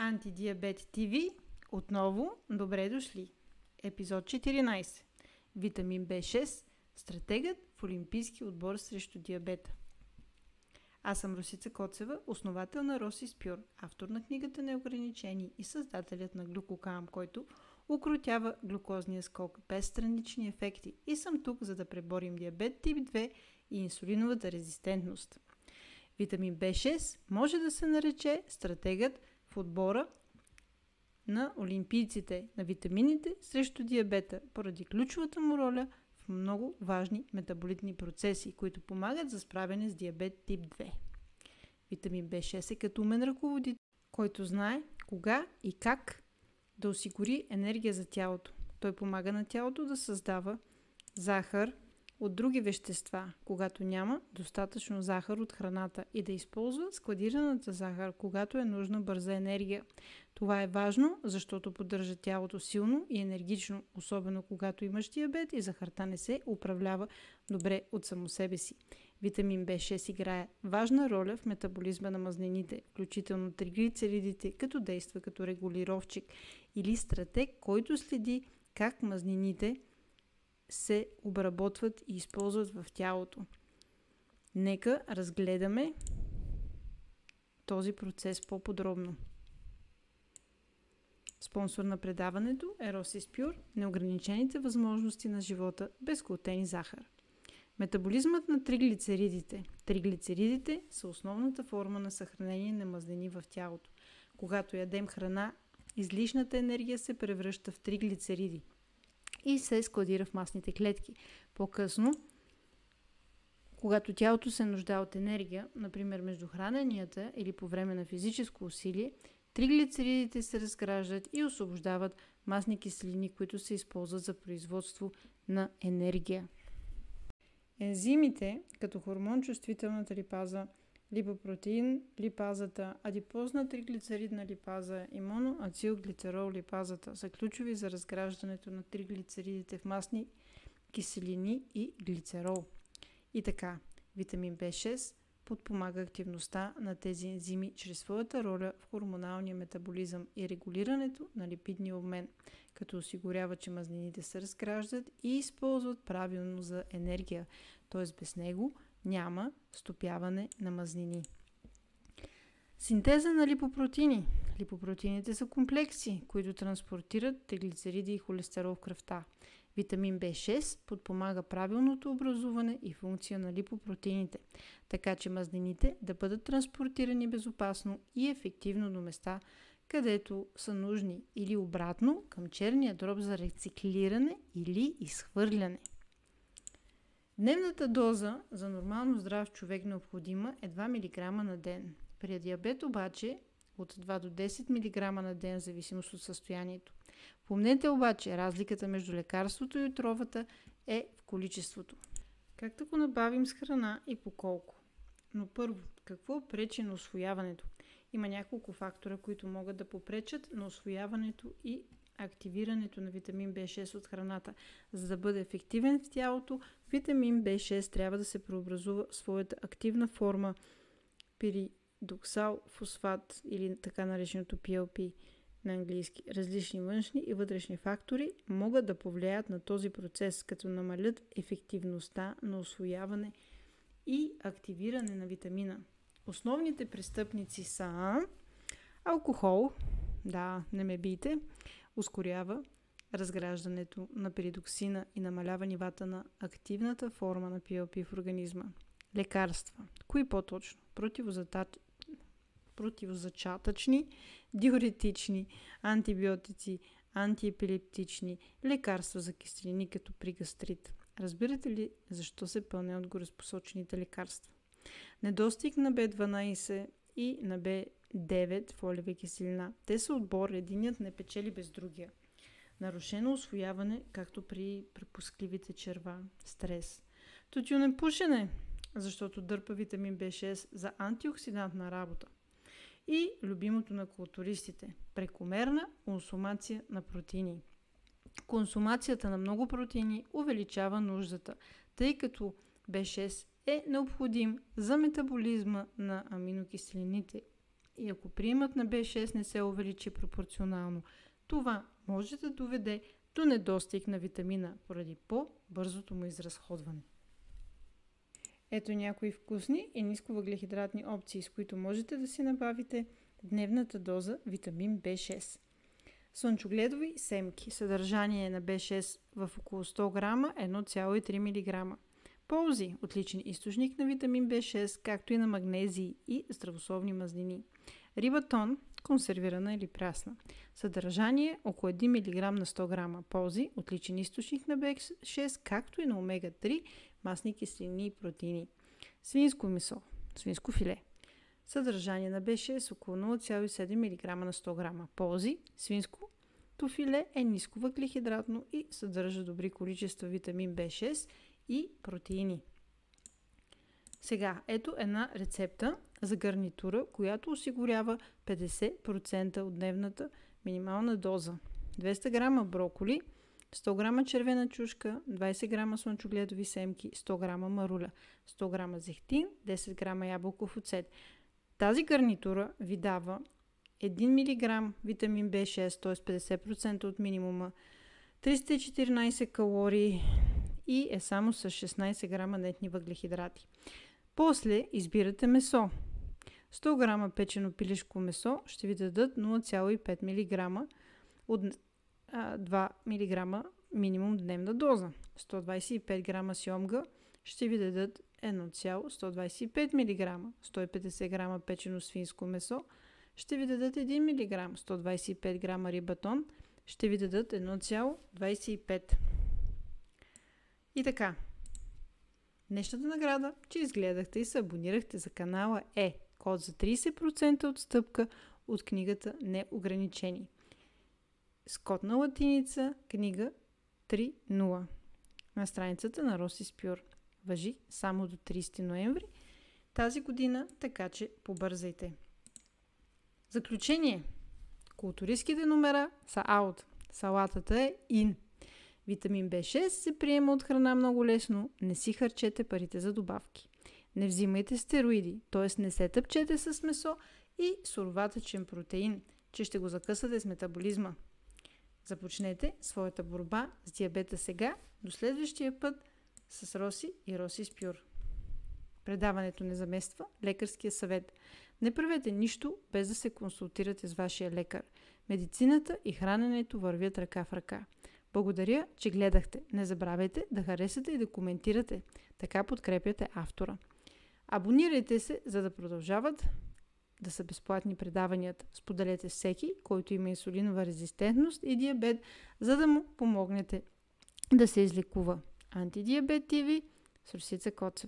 Антидиабет ТВ, отново добре дошли. Епизод 14. Витамин B6, стратегът в Олимпийски отбор срещу диабета. Аз съм Росица Коцева, основател на Росиспюр, автор на книгата Неограничени и създателят на Глюкокам, който укротява глюкозния скок без странични ефекти, и съм тук, за да преборим диабет тип 2 и инсулиновата резистентност. Витамин B6 може да се нарече стратегът в отбора на олимпийците на витамините срещу диабета, поради ключовата му роля в много важни метаболитни процеси, които помагат за справяне с диабет тип 2. Витамин B6 е като умен ръководител, който знае кога и как да осигури енергия за тялото. Той помага на тялото да създава захар от други вещества, когато няма достатъчно захар от храната, и да използва складираната захар, когато е нужна бърза енергия. Това е важно, защото поддържа тялото силно и енергично, особено когато имаш диабет и захарта не се управлява добре от само себе си. Витамин B6 играе важна роля в метаболизма на мазнините, включително триглицеридите, като действа като регулировчик или стратег, който следи как мазнините се обработват и използват в тялото. Нека разгледаме този процес по-подробно. Спонсор на предаването е Росиспюр, неограничените възможности на живота без глутен и захар. Метаболизмът на триглицеридите. Триглицеридите са основната форма на съхранение на мазнини в тялото. Когато ядем храна, излишната енергия се превръща в триглицериди и се складира в масните клетки. По-късно, когато тялото се нуждае от енергия, например между храненията или по време на физическо усилие, триглицеридите се разграждат и освобождават масни киселини, които се използват за производство на енергия. Ензимите, като хормон-чувствителната липаза, липопротеин липазата, адипозна триглицеридна липаза и моноацилглицерол липазата са ключови за разграждането на триглицеридите в масни киселини и глицерол. И така, витамин B6 подпомага активността на тези ензими чрез своята роля в хормоналния метаболизъм и регулирането на липидния обмен, като осигурява, че мазнините се разграждат и използват правилно за енергия, т.е. без него няма стопяване на мазнини. Синтеза на липопротеини. Липопротеините са комплекси, които транспортират триглицериди и холестерол в кръвта. Витамин B6 подпомага правилното образуване и функция на липопротеините, така че мазнините да бъдат транспортирани безопасно и ефективно до места, където са нужни, или обратно към черния дроб за рециклиране или изхвърляне. Дневната доза за нормално здрав човек необходима е 2 мг на ден. При диабет обаче от 2 до 10 мг на ден в зависимост от състоянието. Помнете обаче, разликата между лекарството и отровата е в количеството. Как да го набавим с храна и по колко? Но първо, какво пречи на усвояването? Има няколко фактора, които могат да попречат на усвояването и активирането на витамин B6 от храната. За да бъде ефективен в тялото, витамин B6 трябва да се преобразува в своята активна форма пиридоксал фосфат, или така нареченото PLP на английски. Различни външни и вътрешни фактори могат да повлияят на този процес, като намалят ефективността на усвояване и активиране на витамина. Основните престъпници са алкохол, да, не ме бийте, ускорява разграждането на пиридоксина и намалява нивата на активната форма на PLP в организма. Лекарства. Кои по-точно? Противозачатъчни, диуретични, антибиотици, антиепилептични, лекарства за киселини, като при гастрит. Разбирате ли защо се пълне от гореспосочените лекарства? Недостиг на B12 и на B9 фолиева киселина. Те са отбор, единият не печели без другия. Нарушено усвояване, както при препускливите черва, стрес. Тютюнепушене, защото дърпа витамин B6 за антиоксидантна работа. И любимото на културистите – прекомерна консумация на протеини. Консумацията на много протеини увеличава нуждата, тъй като B6 е необходим за метаболизма на аминокиселините и ако приемът на B6 не се увеличи пропорционално, това може да доведе до недостиг на витамина поради по-бързото му изразходване. Ето някои вкусни и нисковъглехидратни опции, с които можете да си набавите дневната доза витамин B6. Слънчогледови семки. Съдържание на B6 в около 100 грама 1,3 мг. Ползи. Отличен източник на витамин B6, както и на магнезии и здравословни мазнини. Риба тон, консервирана или прясна. Съдържание около 1 мг на 100 грама. Ползи. Отличен източник на B6, както и на омега-3, масни киселини и протеини. Свинско месо. Свинско филе. Съдържание на B6 около 0,7 мг на 100 грама. Ползи. Свинското филе е нисковъглехидратно и съдържа добри количества витамин B6 и протеини. Сега, ето една рецепта за гарнитура, която осигурява 50% от дневната минимална доза. 200 грама броколи, 100 грама червена чушка, 20 грама слънчогледови семки, 100 грама маруля, 100 грама зехтин, 10 грама ябълков оцет. Тази гарнитура ви дава 1 мг витамин B6, т.е. 50% от минимума, 314 калории и е само с 16 грама нетни въглехидрати. После избирате месо. 100 грама печено пилешко месо ще ви дадат 0,5 мг от 2 мг минимум дневна доза. 125 грама сьомга ще ви дадат 1,125 мг. 150 грама печено свинско месо ще ви дадат 1 мг. 125 грама рибатон ще ви дадат 1,25. И така. Днешната награда, че изгледахте и се абонирахте за канала е код за 30% отстъпка от книгата Неограничени. С код на латиница книга 3.0 на страницата на Росис Пюр. Важи само до 30 ноември тази година, така че побързайте. Заключение. Културистските номера са аут. Салатата е ин. Витамин B6 се приема от храна много лесно. Не си харчете парите за добавки. Не взимайте стероиди, т.е. не се тъпчете с месо и суроватъчен протеин, че ще го закъсате с метаболизма. Започнете своята борба с диабета сега. До следващия път с Роси и Росис Пюр. Предаването не замества лекарския съвет. Не правете нищо без да се консултирате с вашия лекар. Медицината и храненето вървят ръка в ръка. Благодаря, че гледахте. Не забравяйте да харесате и да коментирате. Така подкрепяте автора. Абонирайте се, за да продължават да са безплатни предаванията. Споделете всеки, който има инсулинова резистентност и диабет, за да му помогнете да се излекува. Антидиабет ТВ с Росица Коцева.